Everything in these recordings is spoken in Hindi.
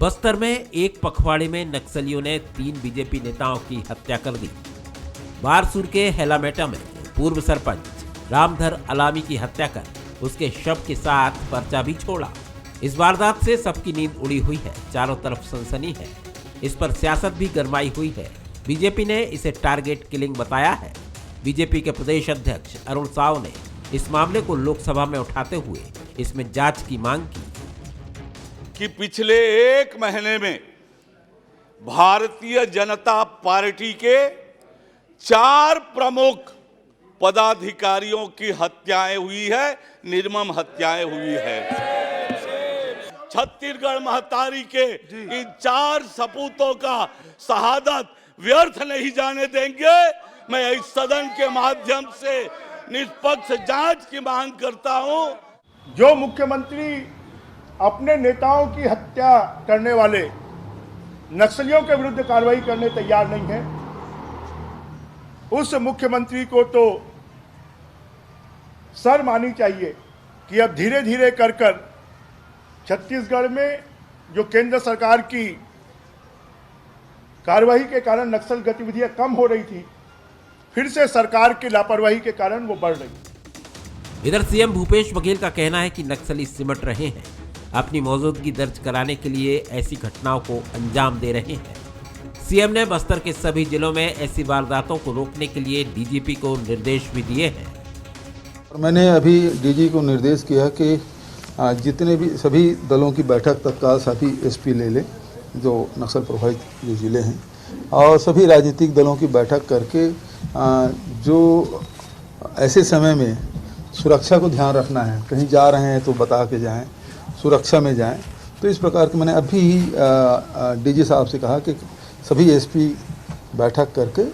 बस्तर में एक पखवाड़े में नक्सलियों ने 3 बीजेपी नेताओं की हत्या कर दी। बारसूर के हेलामेटा में पूर्व सरपंच रामधर अलामी की हत्या कर उसके शव के साथ पर्चा भी छोड़ा। इस वारदात से सबकी नींद उड़ी हुई है, चारों तरफ सनसनी है। इस पर सियासत भी गरमाई हुई है। बीजेपी ने इसे टारगेट किलिंग बताया है। बीजेपी के प्रदेश अध्यक्ष अरुण साव ने इस मामले को लोकसभा में उठाते हुए इसमें जांच की मांग की कि पिछले 1 महीने में भारतीय जनता पार्टी के 4 प्रमुख पदाधिकारियों की हत्याएं हुई है, निर्मम हत्याएं हुई है। छत्तीसगढ़ महतारी के इन 4 सपूतों का शहादत व्यर्थ नहीं जाने देंगे। मैं इस सदन के माध्यम से निष्पक्ष जांच की मांग करता हूं। जो मुख्यमंत्री अपने नेताओं की हत्या करने वाले नक्सलियों के विरुद्ध कार्रवाई करने तैयार नहीं है, उस मुख्यमंत्री को तो शर्म आनी चाहिए कि अब धीरे धीरे कर छत्तीसगढ़ में जो केंद्र सरकार की कार्रवाई के कारण नक्सल गतिविधियां कम हो रही थी, फिर से सरकार की लापरवाही के कारण वो बढ़ रही। इधर सीएम भूपेश बघेल का कहना है कि नक्सली सिमट रहे हैं, अपनी मौजूदगी दर्ज कराने के लिए ऐसी घटनाओं को अंजाम दे रहे हैं। सीएम ने बस्तर के सभी जिलों में ऐसी वारदातों को रोकने के लिए डीजीपी को निर्देश भी दिए हैं। मैंने अभी डीजी को निर्देश किया कि जितने भी सभी दलों की बैठक तत्काल सभी एसपी ले लें जो नक्सल प्रभावित जो ज़िले हैं, और सभी राजनीतिक दलों की बैठक करके जो ऐसे समय में सुरक्षा को ध्यान रखना है, कहीं जा रहे हैं तो बता के जाएं, सुरक्षा में जाएं। तो इस प्रकार के मैंने अभी ही डीजी साहब से कहा कि सभी एसपी बैठक करके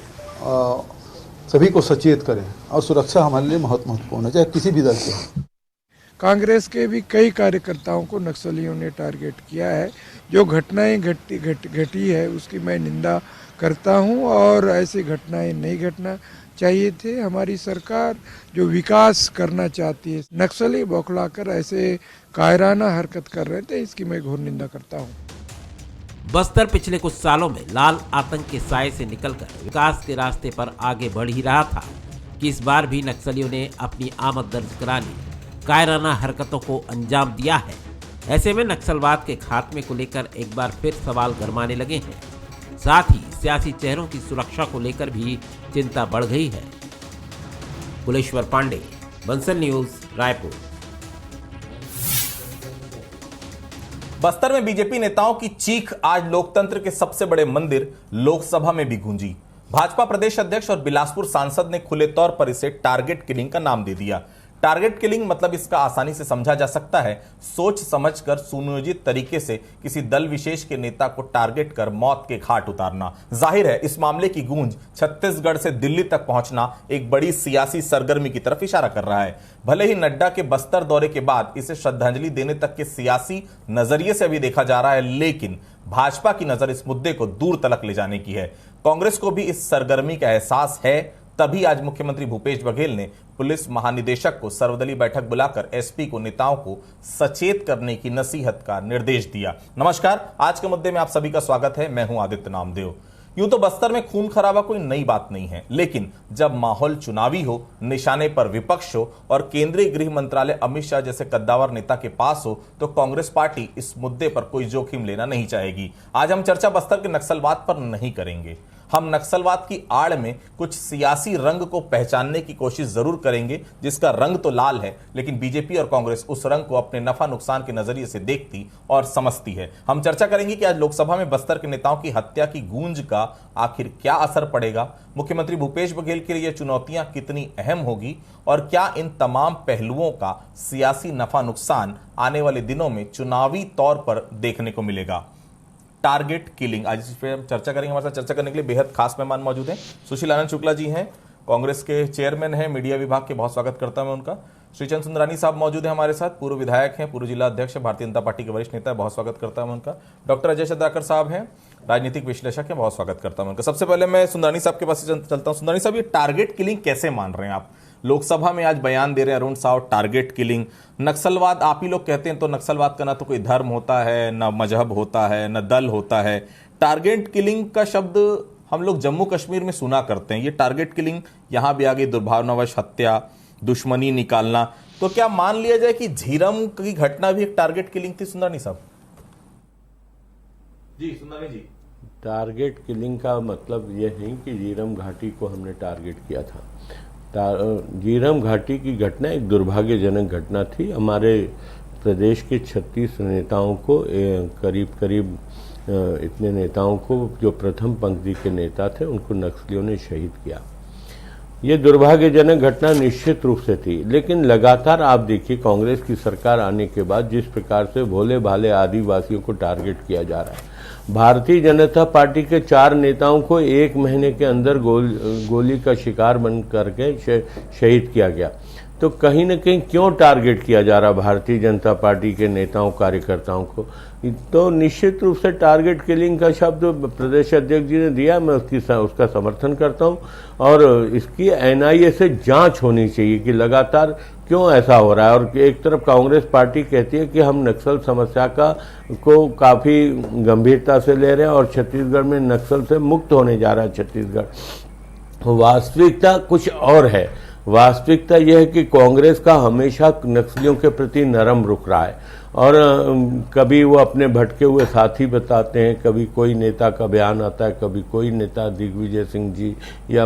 सभी को सचेत करें, और सुरक्षा हमारे लिए बहुत महत्वपूर्ण है, चाहे किसी भी दल के। कांग्रेस के भी कई कार्यकर्ताओं को नक्सलियों ने टारगेट किया है। जो घटनाएं घटी है उसकी मैं निंदा करता हूं, और ऐसी घटनाएं नहीं घटना चाहिए थे। हमारी सरकार जो विकास करना चाहती है, नक्सली बौखलाकर ऐसे कायराना हरकत कर रहे थे, इसकी मैं घोर निंदा करता हूं। बस्तर पिछले कुछ सालों में लाल आतंक के साए से निकलकर विकास के रास्ते पर आगे बढ़ ही रहा था कि इस बार भी नक्सलियों ने अपनी आमद दर्ज करा ली, कायराना हरकतों को अंजाम दिया है। ऐसे में नक्सलवाद के खात्मे को लेकर एक बार फिर सवाल गरमाने लगे हैं। साथ ही सियासी चेहरों की सुरक्षा को लेकर भी चिंता बढ़ गई है। कुलेश्वर पांडे, बंसल न्यूज, रायपुर। बस्तर में बीजेपी नेताओं की चीख आज लोकतंत्र के सबसे बड़े मंदिर लोकसभा में भी गूंजी। भाजपा प्रदेश अध्यक्ष और बिलासपुर सांसद ने खुले तौर पर इसे टारगेट किलिंग का नाम दे दिया। टारगेट किलिंग मतलब इसका आसानी से समझा जा सकता है सोच समझकर सुनियोजित तरीके से किसी दल विशेष के नेता को टारगेट कर मौत के घाट उतारना। जाहिर है इस मामले की गूंज छत्तीसगढ़ से दिल्ली तक पहुंचना एक बड़ी सियासी सरगर्मी की तरफ इशारा कर रहा है। भले ही नड्डा के बस्तर दौरे के बाद इसे श्रद्धांजलि देने तक के सियासी नजरिए से अभी देखा जा रहा है, लेकिन भाजपा की नजर इस मुद्दे को दूर तलक ले जाने की है। कांग्रेस को भी इस सरगर्मी का एहसास है, तभी आज मुख्यमंत्री भूपेश बघेल ने पुलिस महानिदेशक को सर्वदलीय बैठक बुलाकर एसपी को नेताओं को सचेत करने की नसीहत का निर्देश दिया। नमस्कार, आज के मुद्दे में आप सभी का स्वागत है। मैं हूं आदित्य नामदेव। यूं तो बस्तर में खून खराबा कोई नई बात नहीं है, लेकिन जब माहौल चुनावी हो, निशाने पर विपक्ष हो और केंद्रीय गृह मंत्रालय अमित शाह जैसे कद्दावर नेता के पास हो, तो कांग्रेस पार्टी इस मुद्दे पर कोई जोखिम लेना नहीं चाहेगी। आज हम चर्चा बस्तर के नक्सलवाद पर नहीं करेंगे। हम नक्सलवाद की आड़ में कुछ सियासी रंग को पहचानने की कोशिश जरूर करेंगे, जिसका रंग तो लाल है, लेकिन बीजेपी और कांग्रेस उस रंग को अपने नफा नुकसान के नजरिए से देखती और समझती है। हम चर्चा करेंगे कि आज लोकसभा में बस्तर के नेताओं की हत्या की गूंज का आखिर क्या असर पड़ेगा, मुख्यमंत्री भूपेश बघेल के लिए यह चुनौतियां कितनी अहम होगी, और क्या इन तमाम पहलुओं का सियासी नफा नुकसान आने वाले दिनों में चुनावी तौर पर देखने को मिलेगा। टारगेट किलिंग, आज इस पर हम चर्चा करेंगे। हमारे साथ चर्चा करने के लिए बेहद खास मेहमान मौजूद हैं। सुशील आनंद शुक्ला जी हैं, कांग्रेस के चेयरमैन हैं, मीडिया विभाग के, बहुत स्वागत करता हूं उनका। श्रीचंद सुंदरानी साहब मौजूद हैं हमारे साथ, पूर्व विधायक हैं, पूर्व जिला अध्यक्ष, भारतीय जनता पार्टी के वरिष्ठ नेता, बहुत स्वागत करता हूं उनका। डॉक्टर अजय चंद्राकर साहब हैं, राजनीतिक विश्लेषक हैं, बहुत स्वागत करता हूं उनका। सबसे पहले मैं सुंदरानी साहब के पास चलता हूं। सुंदरानी साहब, ये टारगेट किलिंग कैसे मान रहे हैं आप? लोकसभा में आज बयान दे रहे हैं अरुण साव, टारगेट किलिंग, नक्सलवाद आप ही लोग कहते हैं, तो नक्सलवाद का ना तो कोई धर्म होता है, ना मजहब होता है, ना दल होता है। टारगेट किलिंग का शब्द हम लोग जम्मू कश्मीर में सुना करते हैं, ये टारगेट किलिंग यहां भी आ गई, दुर्भावनावश हत्या, दुश्मनी निकालना। तो क्या मान लिया जाए कि झीरम की घटना भी एक टारगेट किलिंग थी? सुंदरानी साहब जी, सुंदरानी जी। टारगेट किलिंग का मतलब यह है कि झीरम घाटी को हमने टारगेट किया था। झीरम घाटी की घटना एक दुर्भाग्यजनक घटना थी। हमारे प्रदेश के 36 नेताओं को, करीब करीब इतने नेताओं को जो प्रथम पंक्ति के नेता थे, उनको नक्सलियों ने शहीद किया। ये दुर्भाग्यजनक घटना निश्चित रूप से थी, लेकिन लगातार आप देखिए कांग्रेस की सरकार आने के बाद जिस प्रकार से भोले भाले आदिवासियों को टारगेट किया जा रहा है। भारतीय जनता पार्टी के 4 नेताओं को 1 महीने के अंदर गोली का शिकार बन करके शहीद किया गया। तो कहीं न कहीं क्यों टारगेट किया जा रहा भारतीय जनता पार्टी के नेताओं कार्यकर्ताओं को? तो निश्चित रूप से टारगेट किलिंग का शब्द प्रदेश अध्यक्ष जी ने दिया, मैं उसका समर्थन करता हूं। और इसकी एनआईए से जांच होनी चाहिए कि लगातार क्यों ऐसा हो रहा है। और एक तरफ कांग्रेस पार्टी कहती है कि हम नक्सल समस्या को काफ़ी गंभीरता से ले रहे हैं और छत्तीसगढ़ में नक्सल से मुक्त होने जा रहा है छत्तीसगढ़। वास्तविकता कुछ और है। वास्तविकता यह है कि कांग्रेस का हमेशा नक्सलियों के प्रति नरम रुख रहा है और कभी वो अपने भटके हुए साथी बताते हैं, कभी कोई नेता का बयान आता है, कभी कोई नेता, दिग्विजय सिंह जी या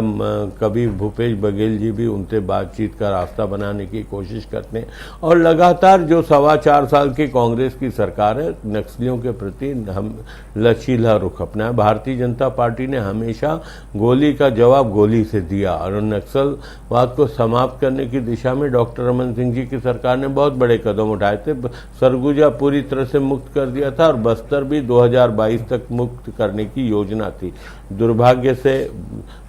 कभी भूपेश बघेल जी भी उनसे बातचीत का रास्ता बनाने की कोशिश करते हैं। और लगातार जो 4.25 साल की कांग्रेस की सरकार है, नक्सलियों के प्रति हम लचीला रुख अपनाया। भारतीय जनता पार्टी ने हमेशा गोली का जवाब गोली से दिया और नक्सलवाद को समाप्त करने की दिशा में डॉक्टर रमन सिंह जी की सरकार ने बहुत बड़े कदम उठाए थे। सरगुजा पूरी तरह से मुक्त कर दिया था और बस्तर भी 2022 तक मुक्त करने की योजना थी। दुर्भाग्य से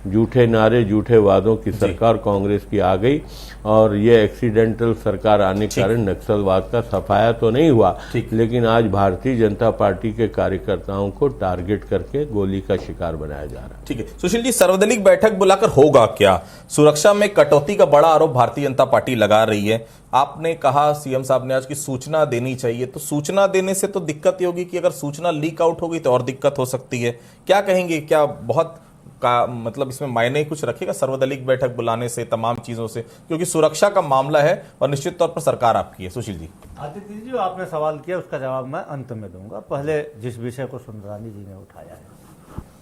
झूठे नारे, झूठे वादों की सरकार कांग्रेस की आ गई और ये एक्सीडेंटल सरकार आने के कारण नक्सलवाद का सफाया तो नहीं हुआ, लेकिन आज भारतीय जनता पार्टी के कार्यकर्ताओं को टारगेट करके गोली का शिकार बनाया जा रहा है। ठीक है सुशील जी, सर्वदलीय बैठक बुलाकर होगा क्या? सुरक्षा में कटौती का बड़ा आरोप भारतीय जनता पार्टी लगा रही है। आपने कहा सीएम साहब ने आज की सूचना देनी चाहिए, तो सूचना देने से तो दिक्कत ये होगी कि अगर सूचना लीक आउट होगी तो और दिक्कत हो सकती है। क्या कहेंगे, क्या बहुत का मतलब इसमें मायने कुछ रखेगा सर्वदलीय बैठक बुलाने से, तमाम चीजों से, क्योंकि सुरक्षा का मामला है और निश्चित तौर पर सरकार आपकी है? सुशील जी। आदित्य जी, जो आपने सवाल किया उसका जवाब मैं अंत में दूंगा। पहले जिस विषय को सुंदरानी जी ने उठाया है,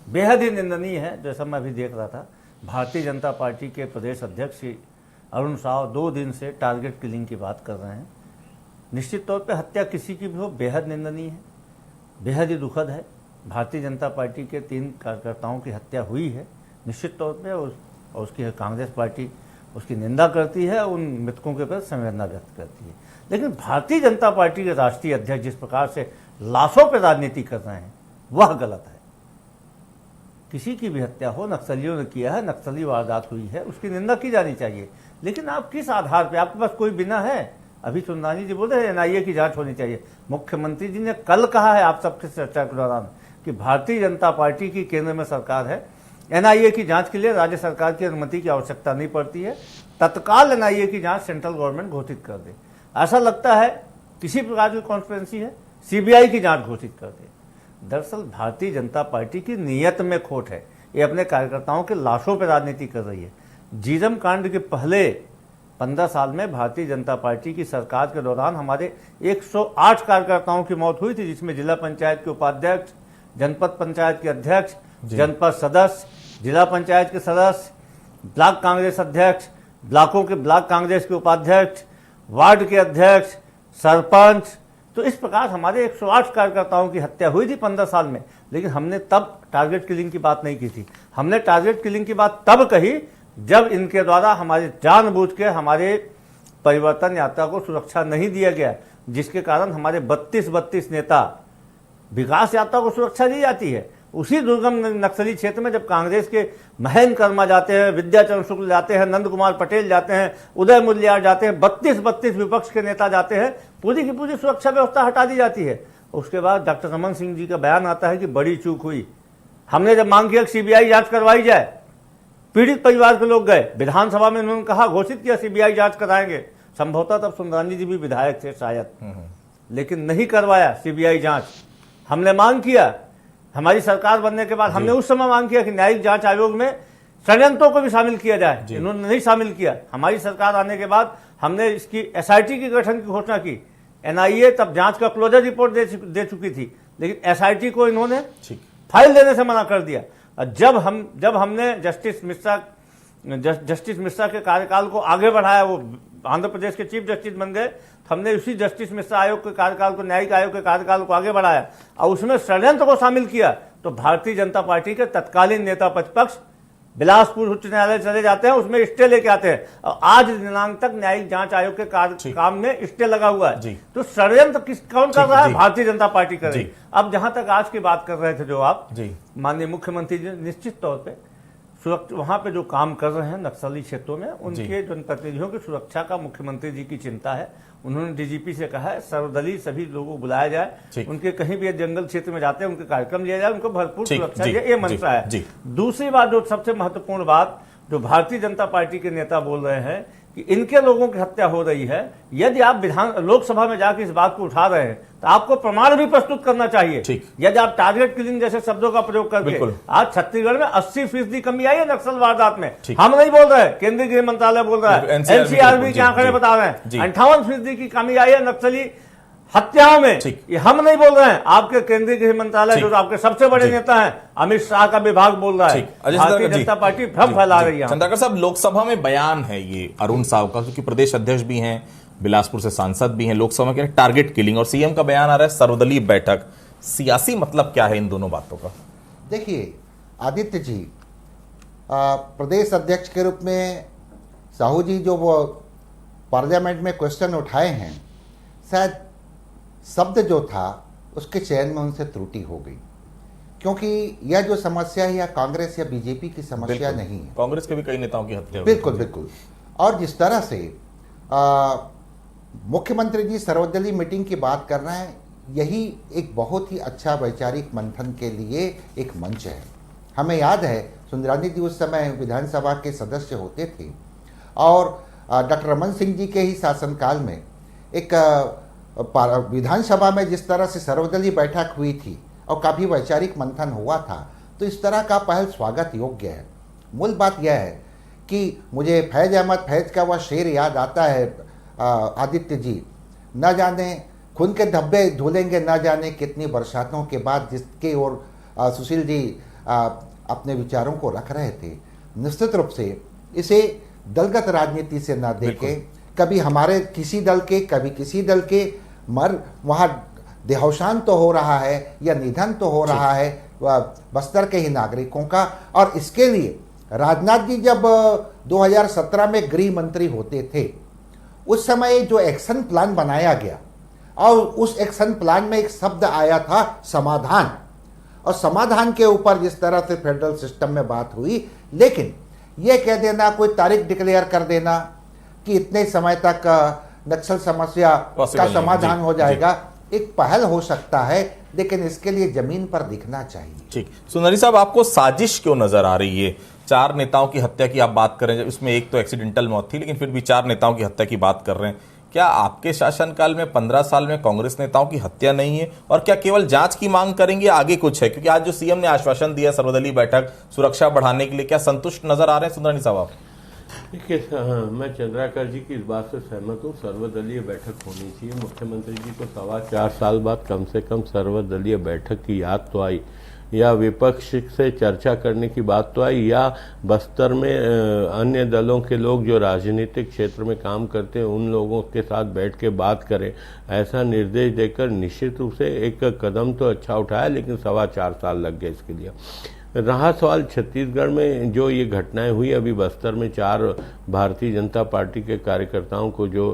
बेहद ही निंदनीय है। जैसा मैं अभी देख रहा था, भारतीय जनता पार्टी के प्रदेश अध्यक्ष श्री अरुण साव 2 दिन से टारगेट किलिंग की बात कर रहे हैं। निश्चित तौर पर हत्या किसी की भी हो, बेहद निंदनीय है, बेहद ही दुखद है। भारतीय जनता पार्टी के 3 कार्यकर्ताओं की हत्या हुई है। निश्चित तौर पे उसकी कांग्रेस पार्टी उसकी निंदा करती है, उन मृतकों के प्रति संवेदना व्यक्त करती है। लेकिन भारतीय जनता पार्टी के राष्ट्रीय अध्यक्ष जिस प्रकार से लाशों पर राजनीति कर रहे हैं, वह गलत है। किसी की भी हत्या हो, नक्सलियों ने किया है, नक्सली वारदात हुई है, उसकी निंदा की जानी चाहिए। लेकिन आप किस आधार पर, आपके पास कोई बिना है? अभी सुंदरानी जी बोल रहे हैं एनआईए की जांच होनी चाहिए। मुख्यमंत्री जी ने कल कहा है आप सबके चर्चा के दौरान कि भारतीय जनता पार्टी की केंद्र में सरकार है, एनआईए की जांच के लिए राज्य सरकार की अनुमति की आवश्यकता नहीं पड़ती है। तत्काल एनआईए की जांच सेंट्रल गवर्नमेंट घोषित कर दे। ऐसा लगता है किसी प्रकार की कॉन्स्पिरेसी है, सीबीआई की जांच घोषित कर दे। दरअसल भारतीय जनता पार्टी की नीयत में खोट है। ये अपने कार्यकर्ताओं के लाशों पर राजनीति कर रही है। झीरम कांड के पहले 15 साल में भारतीय जनता पार्टी की सरकार के दौरान हमारे 108 कार्यकर्ताओं की मौत हुई थी, जिसमें जिला पंचायत के उपाध्यक्ष, जनपद पंचायत के अध्यक्ष, जनपद सदस्य, जिला पंचायत के सदस्य, ब्लॉक कांग्रेस अध्यक्ष, ब्लॉकों के ब्लॉक कांग्रेस के उपाध्यक्ष, वार्ड के अध्यक्ष, सरपंच। तो इस प्रकार हमारे 108 कार्यकर्ताओं की हत्या हुई थी 15 साल में। लेकिन हमने तब टारगेट किलिंग की बात नहीं की थी। हमने टारगेट किलिंग की बात तब कही जब इनके द्वारा हमारे जानबूझ के हमारे परिवर्तन यात्रा को सुरक्षा नहीं दिया गया, जिसके कारण हमारे 32 नेता, विकास यात्रा को सुरक्षा दी जाती है। उसी दुर्गम नक्सली क्षेत्र में जब कांग्रेस के महेंद्र कर्मा जाते हैं, विद्याचरण शुक्ल जाते हैं, नंद कुमार पटेल जाते हैं, उदय मुदलियार जाते हैं, 32 विपक्ष के नेता जाते हैं, पूरी की पूरी सुरक्षा व्यवस्था हटा दी जाती है। उसके बाद डॉक्टर रमन सिंह जी का बयान आता है कि बड़ी चूक हुई। हमने जब मांग किया कि सीबीआई जांच करवाई जाए, पीड़ित परिवार के लोग गए विधानसभा में, उन्होंने कहा, घोषित किया सीबीआई जांच कराएंगे। संभवतः तब सुंदरानी जी भी विधायक थे शायद, लेकिन नहीं करवाया सीबीआई जांच। हमने मांग किया, हमारी सरकार बनने के बाद हमने उस समय मांग किया कि न्यायिक जांच आयोग में षड्यंत्रों को भी शामिल किया जाए, इन्होंने नहीं शामिल किया। हमारी सरकार आने के बाद हमने इसकी एसआईटी के गठन की घोषणा की। एनआईए तब जांच का क्लोजर रिपोर्ट दे चुकी थी, लेकिन एसआईटी को इन्होंने फाइल देने से मना कर दिया। जब हमने जस्टिस मिश्रा के कार्यकाल को आगे बढ़ाया, वो आंध्र प्रदेश के चीफ जस्टिस बन गए, तो हमने उसी जस्टिस मिश्रा आयोग के कार्यकाल को, न्यायिक आयोग के कार्यकाल को आगे बढ़ाया और उसमें षड्यंत्र को शामिल किया। तो भारतीय जनता पार्टी के तत्कालीन नेता प्रतिपक्ष बिलासपुर उच्च न्यायालय चले जाते हैं, उसमें स्टे लेके आते हैं और आज दिनांक तक न्यायिक जांच आयोग के काम में स्टे लगा हुआ है। तो षड्यंत्र कौन कर रहा है? भारतीय जनता पार्टी कर रही है। अब जहां तक आज की बात कर रहे थे जो आप, माननीय मुख्यमंत्री जी निश्चित तौर पे वहां पे जो काम कर रहे हैं नक्सली क्षेत्रों में, उनके जनप्रतिनिधियों की सुरक्षा का मुख्यमंत्री जी की चिंता है। उन्होंने डीजीपी से कहा है सर्वदलीय सभी लोगों को बुलाया जाए, उनके कहीं भी जंगल क्षेत्र में जाते हैं उनके कार्यक्रम लिया जाए, उनको भरपूर सुरक्षा दिया, ये मंशा है। दूसरी बात, जो सबसे महत्वपूर्ण बात जो भारतीय जनता पार्टी के नेता बोल रहे हैं कि इनके लोगों की हत्या हो रही है, यदि आप लोकसभा में जाकर इस बात को उठा रहे हैं तो आपको प्रमाण भी प्रस्तुत करना चाहिए। यदि आप टारगेट किलिंग जैसे शब्दों का प्रयोग करके, आज छत्तीसगढ़ में 80% कमी आई है नक्सल वारदात में, हम नहीं बोल रहे, केंद्रीय गृह मंत्रालय बोल रहा है, एनसीआरबी के आंकड़े बता रहे हैं 58% की कमी आई है नक्सली हत्याओं में, ये हम नहीं बोल रहे हैं, आपके केंद्रीय गृह मंत्रालय जो आपके सबसे बड़े नेता हैं अमित शाह का विभाग बोल रहा है। भारतीय जनता पार्टी भ्रम फैला रही है। चंद्रकर साहब, लोकसभा में बयान है ये अरुण साहब का, क्योंकि प्रदेश अध्यक्ष भी हैं, बिलासपुर से सांसद भी हैं, लोकसभा के टारगेट किलिंग, और सीएम का बयान आ रहा है सर्वदलीय बैठक। सियासी मतलब क्या है इन दोनों बातों का? देखिए आदित्य जी, प्रदेश अध्यक्ष के रूप में साहू जी जो वो पार्लियामेंट में क्वेश्चन उठाए हैं, शायद शब्द जो था उसके चयन में उनसे त्रुटि हो गई, क्योंकि यह जो समस्या है यह कांग्रेस या बीजेपी की समस्या नहीं है। कांग्रेस के भी कई नेताओं की हत्या बिल्कुल बिल्कुल। और जिस तरह से मुख्यमंत्री जी सर्वदलीय मीटिंग की बात कर रहे हैं, यही एक बहुत ही अच्छा वैचारिक मंथन के लिए एक मंच है। हमें याद है सुंदरानी जी उस समय विधानसभा के सदस्य होते थे और डॉक्टर रमन सिंह जी के ही शासनकाल में एक विधानसभा में जिस तरह से सर्वदलीय बैठक हुई थी और काफ़ी वैचारिक मंथन हुआ था, तो इस तरह का पहल स्वागत योग्य है। मूल बात यह है कि मुझे फैज़ अहमद फैज़ का वह शेर याद आता है आदित्य जी, न जाने खून के धब्बे धुलेंगे न जाने कितनी बरसातों के बाद, जिसके ओर सुशील जी अपने विचारों को रख रहे थे। निश्चित रूप से इसे दलगत राजनीति से न देखें, कभी हमारे किसी दल के कभी किसी दल के वहाँ देहावसान तो हो रहा है या निधन तो हो रहा है बस्तर के ही नागरिकों का। और इसके लिए राजनाथ जी जब 2017 में गृह मंत्री होते थे, उस समय जो एक्शन प्लान बनाया गया और उस एक्शन प्लान में एक शब्द आया था समाधान, और समाधान के ऊपर जिस तरह से फेडरल सिस्टम में बात हुई, लेकिन यह कह देना, कोई तारीख डिक्लेयर कर देना कि इतने समय तक नक्सल समस्या का समाधान हो जाएगा, एक पहल हो सकता है, लेकिन इसके लिए जमीन पर दिखना चाहिए। ठीक, सुंदरी साहब, आपको साजिश क्यों नजर आ रही है? 4 नेताओं की हत्या की आप बात करें, इसमें एक तो एक्सीडेंटल मौत थी, लेकिन फिर भी 4 नेताओं की हत्या की बात कर रहे हैं। क्या आपके शासनकाल में 15 साल में कांग्रेस नेताओं की हत्या नहीं है? और क्या केवल जांच की मांग करेंगे, आगे कुछ है? क्योंकि आज जो सीएम ने आश्वासन दिया सर्वदलीय बैठक सुरक्षा बढ़ाने के लिए, क्या संतुष्ट नजर आ रहे हैं सुंदरानी साहब आप? देखिए, मैं चंद्राकर जी की इस बात से सहमत हूँ, सर्वदलीय बैठक होनी चाहिए। मुख्यमंत्री जी को 4.25 साल बाद कम से कम सर्वदलीय बैठक की याद तो आई, या विपक्ष से चर्चा करने की बात तो आई, या बस्तर में अन्य दलों के लोग जो राजनीतिक क्षेत्र में काम करते हैं उन लोगों के साथ बैठ के बात करें। ऐसा निर्देश देकर निश्चित रूप से एक कदम तो अच्छा उठाया, लेकिन 4.25 साल लग गए इसके लिए। रहा सवाल छत्तीसगढ़ में जो ये घटनाएं हुई, अभी बस्तर में 4 भारतीय जनता पार्टी के कार्यकर्ताओं को जो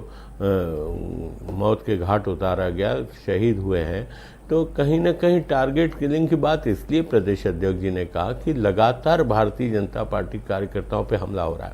मौत के घाट उतारा गया, शहीद हुए हैं, तो कहीं ना कहीं टारगेट किलिंग की बात इसलिए प्रदेश अध्यक्ष जी ने कहा कि लगातार भारतीय जनता पार्टी कार्यकर्ताओं पे हमला हो रहा है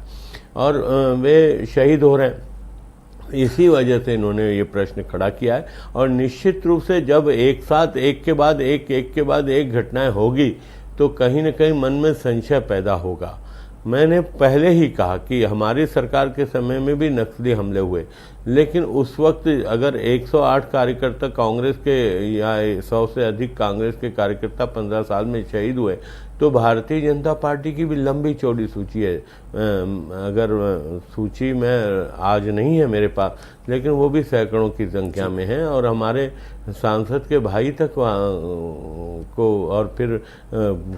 और वे शहीद हो रहे हैं। इसी वजह से इन्होंने ये प्रश्न खड़ा किया है। और निश्चित रूप से जब एक साथ एक के बाद एक घटनाएं होगी तो कहीं न कहीं मन में संशय पैदा होगा। मैंने पहले ही कहा कि हमारी सरकार के समय में भी नक्सली हमले हुए, लेकिन उस वक्त अगर 108 कार्यकर्ता कांग्रेस के या 100 से अधिक कांग्रेस के कार्यकर्ता 15 साल में शहीद हुए, तो भारतीय जनता पार्टी की भी लंबी चौड़ी सूची है। अगर सूची में आज नहीं है मेरे पास, लेकिन वो भी सैकड़ों की संख्या में है। और हमारे सांसद के भाई तक को, और फिर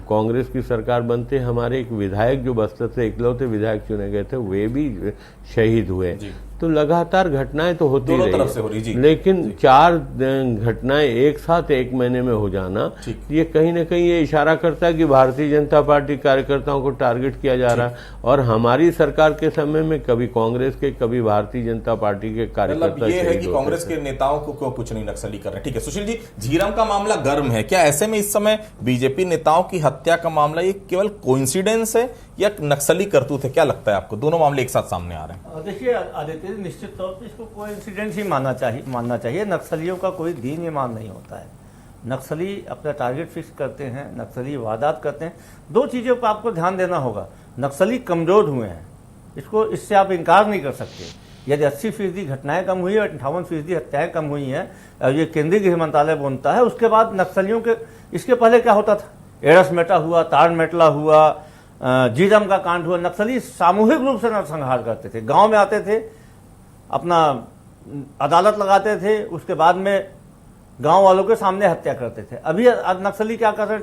कांग्रेस की सरकार बनते हमारे एक विधायक जो बस्तर से इकलौते विधायक चुने गए थे, वे भी शहीद हुए। तो लगातार घटनाएं तो होती रही, लेकिन 4 घटनाएं एक साथ एक महीने में हो जाना, ये कहीं ना कहीं ये इशारा करता है कि भारतीय जनता पार्टी कार्यकर्ताओं को टारगेट किया जा रहा है। और हमारी सरकार के समय में कभी कांग्रेस के, कभी भारतीय जनता पार्टी के कार्यकर्ता, ये है कि कांग्रेस के नेताओं को क्यों कुछ नहीं नक्सली कर रहे। ठीक है सुशील जी, झीरम का मामला गर्म है, क्या ऐसे में इस समय बीजेपी नेताओं की हत्या का मामला ये केवल कोइंसिडेंस है या नक्सली करतूत है? क्या लगता है आपको? दोनों मामले एक साथ सामने आ रहे हैं। देखिए आदित्य, निश्चित तौर पर इसको कोइंसिडेंस ही मानना चाहिए। नक्सलियों का कोई दीन ईमान नहीं होता है। नक्सली अपना टारगेट फिक्स करते हैं, नक्सली वारदात करते हैं। 2 चीज़ों पर आपको ध्यान देना होगा। नक्सली कमजोर हुए हैं, इससे आप इनकार नहीं कर सकते। यदि 80% घटनाएं कम हुई और 58% हत्याएं कम हुई हैं, और ये केंद्रीय गृह मंत्रालय बोलता है, उसके बाद नक्सलियों के, इसके पहले क्या होता था? एड़समेटा हुआ, ताड़मेटला हुआ, झीरम का कांड हुआ। नक्सली सामूहिक रूप से नरसंहार करते थे, गांव में आते थे, अपना अदालत लगाते थे, उसके बाद में गांव वालों के सामने हत्या करते थे। अभी नक्सली क्या कर रहे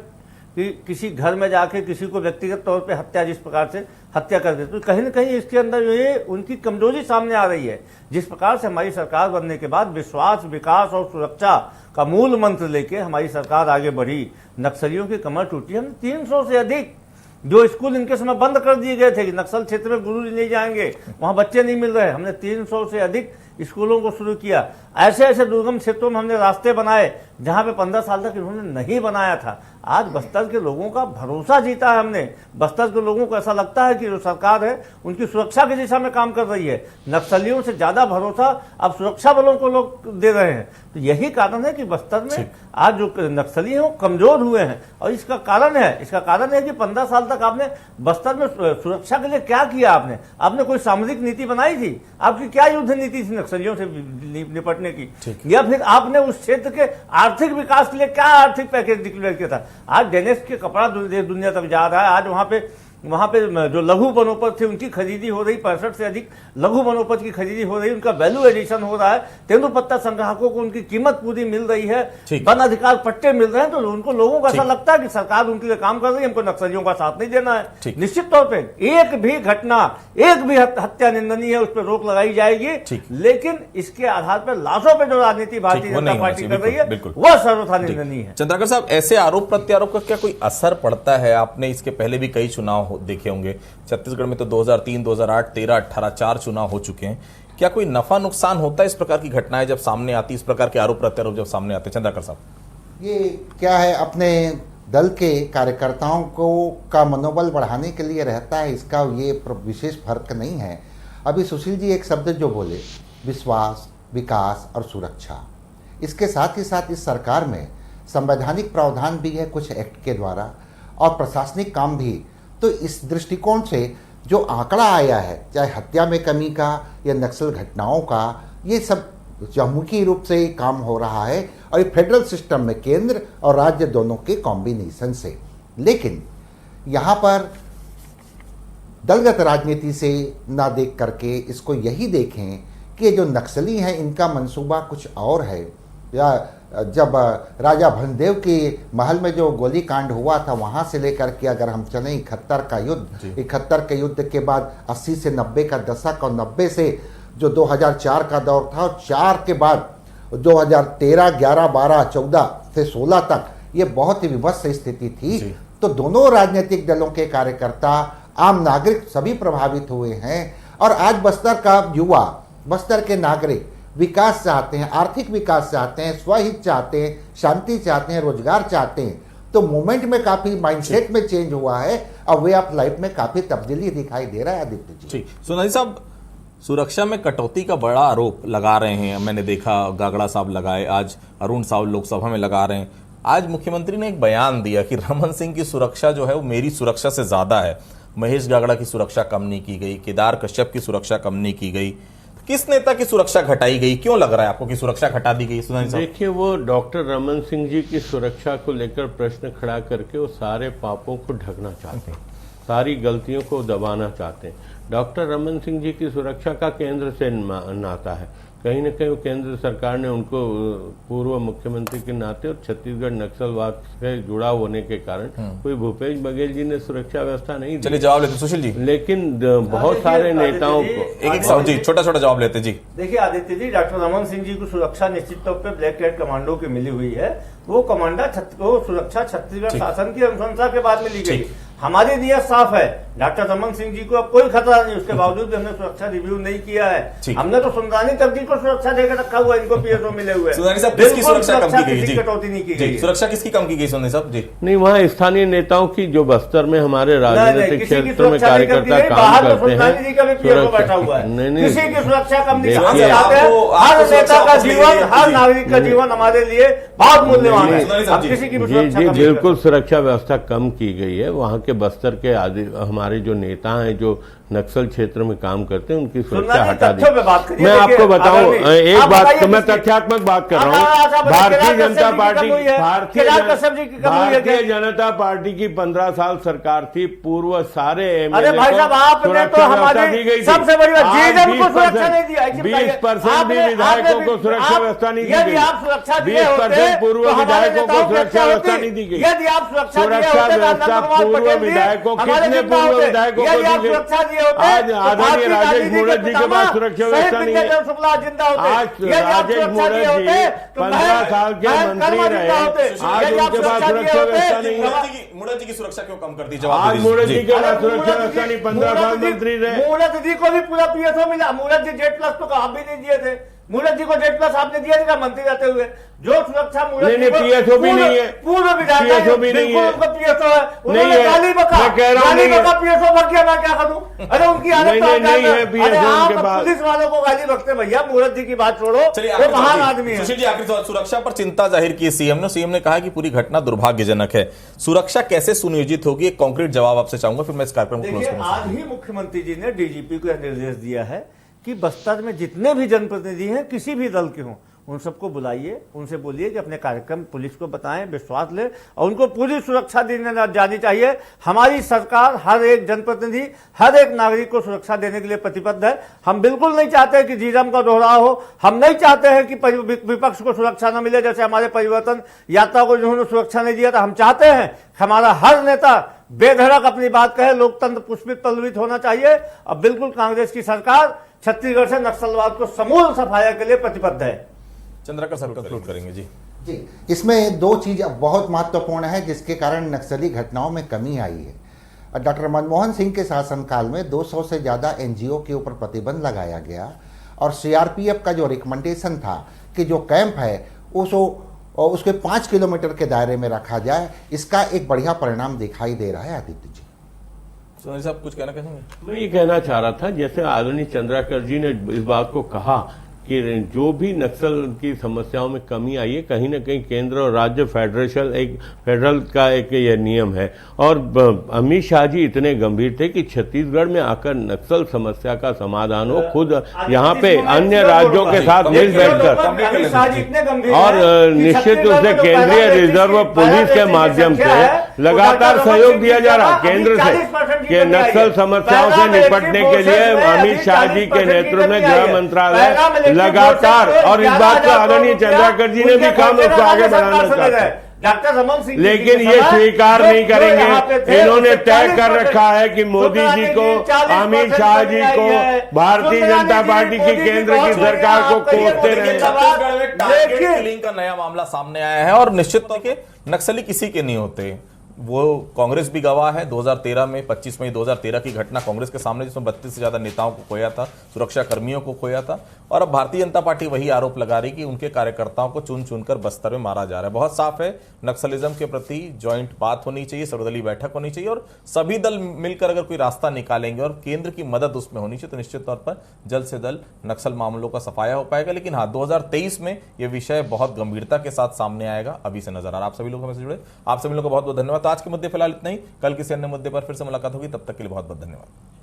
कि किसी घर में जाके किसी को व्यक्तिगत तौर पे हत्या, जिस प्रकार से हत्या कर देते, तो कहीं ना कहीं इसके अंदर ये उनकी कमजोरी सामने आ रही है। जिस प्रकार से हमारी सरकार बनने के बाद विश्वास, विकास और सुरक्षा का मूल मंत्र लेके हमारी सरकार आगे बढ़ी, नक्सलियों की कमर टूटी। हमने 300 से अधिक जो स्कूल इनके समय बंद कर दिए गए थे कि नक्सल क्षेत्र में गुरु नहीं जाएंगे, वहां बच्चे नहीं मिल रहे, हमने 300 से अधिक स्कूलों को शुरू किया। ऐसे ऐसे दुर्गम क्षेत्रों में हमने रास्ते बनाए जहां पे 15 साल तक इन्होंने नहीं बनाया था। आज बस्तर के लोगों का भरोसा जीता है हमने। बस्तर के लोगों को ऐसा लगता है कि जो सरकार है उनकी सुरक्षा की दिशा में काम कर रही है। नक्सलियों से ज्यादा भरोसा अब सुरक्षा बलों को लोग दे रहे हैं। तो यही कारण है कि बस्तर में आज जो नक्सली हैं वो कमजोर हुए हैं। और इसका कारण है कि 15 साल तक आपने बस्तर में सुरक्षा के लिए क्या किया? आपने कोई सामरिक नीति बनाई थी? आपकी क्या युद्ध नीति थी नक्सलियों से निपटने की? या फिर आपने उस क्षेत्र के आर्थिक विकास के लिए क्या आर्थिक पैकेज डिक्लेयर किया था? आज डेनिस के कपड़ा दुनिया तक जा रहा है। आज वहां पे जो लघु वनोपज थे उनकी खरीदी हो रही, 65 से अधिक लघु वनोपज की खरीदी हो रही, उनका वैल्यू एडिशन हो रहा है, तेंदुपत्ता संग्राहकों को उनकी कीमत पूरी मिल रही है, वन अधिकार पट्टे मिल रहे हैं। तो उनको लोगों को ऐसा लगता है कि सरकार उनके लिए काम कर रही है, हमको नक्सलियों का साथ नहीं देना है। निश्चित तौर पर एक भी घटना, एक भी हत्या निंदनीय है, उस पर रोक लगाई जाएगी, लेकिन इसके आधार पर लाशों पर जो राजनीति भारतीय जनता पार्टी कर रही है वह सर्वथा निंदनीय है। चंद्रकर साहब, ऐसे आरोप प्रत्यारोप का क्या कोई असर पड़ता है? आपने इसके पहले भी कई चुनाव देखे होंगे, छत्तीसगढ़ में तो 2003, 2008, 13, 18 4 चुनाव हो चुके हैं। क्या कोई नफा नुकसान होता है इस प्रकार की घटनाएं जब सामने आती, इस प्रकार के आरोप प्रत्यारोप जब सामने आते? चंद्रकर साहब, ये क्या है, अपने दल के कार्यकर्ताओं को का मनोबल बढ़ाने के लिए रहता है, इसका ये विशेष फर्क नहीं है। अभी सुशील जी एक शब्द जो बोले, विश्वास, विकास और सुरक्षा, इसके साथ ही साथ इस सरकार में संवैधानिक प्रावधान भी है कुछ एक्ट के द्वारा, और प्रशासनिक काम भी। तो इस दृष्टिकोण से जो आंकड़ा आया है, चाहे हत्या में कमी का या नक्सल घटनाओं का, ये सब चहुमुखी रूप से काम हो रहा है, और ये फेडरल सिस्टम में केंद्र और राज्य दोनों के कॉम्बिनेशन से। लेकिन यहाँ पर दलगत राजनीति से ना देख करके इसको यही देखें कि जो नक्सली हैं इनका मंसूबा कुछ और है। या जब राजा भंजदेव के महल में जो गोली कांड हुआ था, वहाँ से लेकर के अगर हम चलें 71 का युद्ध, 71 के युद्ध के बाद 80 से 90 का दशक, और 90 से जो 2004 का दौर था, और 4 के बाद 2013, 11, 12, 14 से 16 तक ये बहुत ही विभत्स स्थिति थी। तो दोनों राजनीतिक दलों के कार्यकर्ता, आम नागरिक सभी प्रभावित हुए हैं। और आज बस्तर का युवा, बस्तर के नागरिक विकास चाहते हैं, आर्थिक विकास चाहते हैं, स्वहित चाहते हैं, शांति चाहते हैं, रोजगार चाहते हैं। तो मूवमेंट में काफी माइंडसेट में चेंज हुआ है, और वे ऑफ लाइफ में काफी तब्दीली दिखाई दे रहा है। आदित्य जी, सुनाई साहब, सुरक्षा में कटौती का बड़ा आरोप लगा रहे हैं। मैंने देखा गागड़ा साहब लगाए, आज अरुण साहब लोकसभा में लगा रहे हैं। आज मुख्यमंत्री ने एक बयान दिया कि रमन सिंह की सुरक्षा जो है वो मेरी सुरक्षा से ज्यादा है। महेश गागड़ा की सुरक्षा कम नहीं की गई, केदार कश्यप की सुरक्षा कम नहीं की गई, किस नेता की सुरक्षा घटाई गई? क्यों लग रहा है आपको कि सुरक्षा घटा दी गई? देखिए, वो डॉक्टर रमन सिंह जी की सुरक्षा को लेकर प्रश्न खड़ा करके वो सारे पापों को ढकना चाहते हैं, सारी गलतियों को दबाना चाहते हैं। डॉक्टर रमन सिंह जी की सुरक्षा का केंद्र से नाता है, कहीं न कहीं केंद्र सरकार ने उनको पूर्व मुख्यमंत्री के नाते और छत्तीसगढ़ नक्सलवाद से जुड़ा होने के कारण कोई भूपेश बघेल जी ने सुरक्षा व्यवस्था नहीं दी। चलिए जवाब लेते सुशील जी। लेकिन बहुत सारे नेताओं को एक जी छोटा छोटा जवाब लेते जी। देखिए आदित्य जी, डॉक्टर रमन सिंह जी को सुरक्षा निश्चित तौर पे ब्लैक कैट कमांडो की मिली हुई है। वो सुरक्षा छत्तीसगढ़ शासन की अनुशंसा के बाद मिली गई। हमारी नीयत साफ है, डॉक्टर रमन सिंह जी को अब कोई खतरा नहीं, उसके बावजूद भी हमने सुरक्षा रिव्यू नहीं किया है। हमने तो सुंदरानी तब्दील को सुरक्षा देकर रखा हुआ, इनको पीएसओ मिले हुए। सुंदरानी साहब, किसकी सुरक्षा कम की गई? कटौती नहीं की गई। सुरक्षा किसकी कम की गई सुंदरानी साहब जी? नहीं, वहाँ स्थानीय नेताओं की जो बस्तर में हमारे राजनीतिक क्षेत्र में कार्यकर्ता काम करते हैं, किसी की सुरक्षा कम नहीं। हम चाहते हैं हर नेता का जीवन, हर नागरिक का जीवन हमारे लिए बहुत मूल्यवान है। किसी की जी बिल्कुल सुरक्षा व्यवस्था कम की गई है। वहाँ के बस्तर के हमारे जो नेता हैं जो नक्सल क्षेत्र में काम करते हैं, उनकी सुरक्षा हटा दी। मैं आपको बताऊं एक बात, तो मैं तथ्यात्मक बात कर रहा हूं। भारतीय जनता पार्टी की 15 साल सरकार थी, पूर्व सारे अरे भाई साहब, आपने तो हमारी सबसे बड़ी बात 20% भी विधायकों को सुरक्षा व्यवस्था नहीं दी गई। 20% पूर्व विधायकों को सुरक्षा व्यवस्था नहीं दी गई। यदि आप सुरक्षा व्यवस्था पूर्व विधायकों, कितने पूर्व विधायकों को दी गई? आज आदरणीय राजेश मूरत जी के पास सुरक्षा व्यवस्था नहीं है। आज राजेश मूरत जी 15 साल के मंत्री रहे, आज उनके पास सुरक्षा व्यवस्था नहीं है। मूरत जी की सुरक्षा क्यों कम कर दी? आज मूरत जी के पास सुरक्षा व्यवस्था नहीं, 15 साल मंत्री रहे। मूरत जी को भी पूरा पीएसओ मिला। मूरत जी जेड प्लस तो आप भी नहीं दिए थे। मूरत जी को जेड प्लस आपने दिया था मंत्री रहते हुए। जो सुरक्षा मूरत जी को पीएसओ भी नहीं है, पूर्व विधायक पीएसओ भी नहीं है, पीएसओ है। उन्होंने गाली बका, गाली बका पीएसओ बक गया, मैं क्या करूं? अरे उनकी आदत नहीं है पीएसओ उनके पास। पुलिस वालों को गाली बकते भैया, मूरत जी की बात छोड़ो, वो महान आदमी है। सुशील जी, आखिरी सवाल, सुरक्षा पर चिंता जाहिर की सीएम ने कहा कि पूरी घटना दुर्भाग्यजनक है। सुरक्षा कैसे सुनियोजित होगी? एक कॉन्क्रीट जवाब आपसे चाहूंगा, फिर मैं इस कार्यक्रम को क्लोज करूंगा। आज ही मुख्यमंत्री जी ने डीजीपी को निर्देश दिया है कि बस्तर में जितने भी जनप्रतिनिधि हैं, किसी भी दल के हों, उन सबको बुलाइए, उनसे बोलिए कि अपने कार्यक्रम पुलिस को बताएं, विश्वास ले और उनको पूरी सुरक्षा देने जानी चाहिए। हमारी सरकार हर एक जनप्रतिनिधि, हर एक नागरिक को सुरक्षा देने के लिए प्रतिबद्ध है। हम बिल्कुल नहीं चाहते कि जीरम का दोहराव हो। हम नहीं चाहते हैं कि विपक्ष को सुरक्षा न मिले, जैसे हमारे परिवर्तन यात्रा को जिन्होंने सुरक्षा नहीं दिया था। हम चाहते हैं हमारा हर नेता बेधड़क अपनी बात कहे, लोकतंत्र पुष्पित पल्लवित होना चाहिए। अब बिल्कुल कांग्रेस की सरकार छत्तीसगढ़ से नक्सलवाद को समूल सफाया के लिए प्रतिबद्ध है। चंद्रकर सर कंक्लूड करेंगे जी। जी, इसमें दो चीज बहुत महत्वपूर्ण है जिसके कारण नक्सली घटनाओं में कमी आई है। डॉक्टर मनमोहन सिंह के शासनकाल में 200 से ज़्यादा एनजीओ के ऊपर प्रतिबंध लगाया गया और सीआरपीएफ का जो रिकमेंडेशन था कि जो कैंप है उसके 5 किलोमीटर के दायरे में रखा जाए, इसका एक बढ़िया परिणाम दिखाई दे रहा है। आदित्य जी, सुनील साहब कुछ कहना चाहेंगे? मैं ये कहना चाह रहा था, जैसे आदरणीय चंद्राकर जी ने इस बात को कहा कि जो भी नक्सल की समस्याओं में कमी आई है, कहीं न कहीं केंद्र और राज्य फेडरल का एक ये नियम है। और अमित शाह जी इतने गंभीर थे कि छत्तीसगढ़ में आकर नक्सल समस्या का समाधान हो, खुद यहाँ पे अन्य राज्यों के साथ मिल बैठकर और निश्चित रूप से केंद्रीय रिजर्व पुलिस के माध्यम से लगातार सहयोग दिया जा रहा केंद्र से कि नक्सल समस्याओं से निपटने के लिए अमित शाह जी के नेतृत्व में गृह मंत्रालय लगातार, और इस बात को आदरणीय चंद्राकर जी ने भी काम उसको आगे बढ़ाना चाहते हैं। डॉक्टर रमन सिंह, लेकिन ये स्वीकार नहीं करेंगे। इन्होंने तय कर रखा है कि मोदी जी को, अमित शाह जी को, भारतीय जनता पार्टी की केंद्र की सरकार को कोसते रहे। छत्तीसगढ़ में टारगेट किलिंग का नया मामला सामने आया है और निश्चित तौर के नक्सली किसी के नहीं होते। वो कांग्रेस भी गवाह है। 2013 में 25 मई 2013 की घटना कांग्रेस के सामने, जिसमें 32 से ज्यादा नेताओं को खोया था, सुरक्षा कर्मियों को खोया था। और अब भारतीय जनता पार्टी वही आरोप लगा रही कि उनके कार्यकर्ताओं को चुन चुनकर बस्तर में मारा जा रहा है। बहुत साफ है, नक्सलिज्म के प्रति ज्वाइंट बात होनी चाहिए, सर्वदलीय बैठक होनी चाहिए और सभी दल मिलकर अगर कोई रास्ता निकालेंगे और केंद्र की मदद उसमें होनी चाहिए तो निश्चित तौर पर जल्द से जल्द नक्सल मामलों का सफाया हो पाएगा। लेकिन हाँ, 2023 में यह विषय बहुत गंभीरता के साथ सामने आएगा, अभी से नजर आ रहा है। आप सभी लोग हमसे जुड़े, आप सभी लोगों को बहुत बहुत धन्यवाद। तो आज के मुद्दे फिलहाल इतना ही, कल किसी अन्य मुद्दे पर फिर से मुलाकात होगी, तब तक के लिए बहुत बहुत धन्यवाद।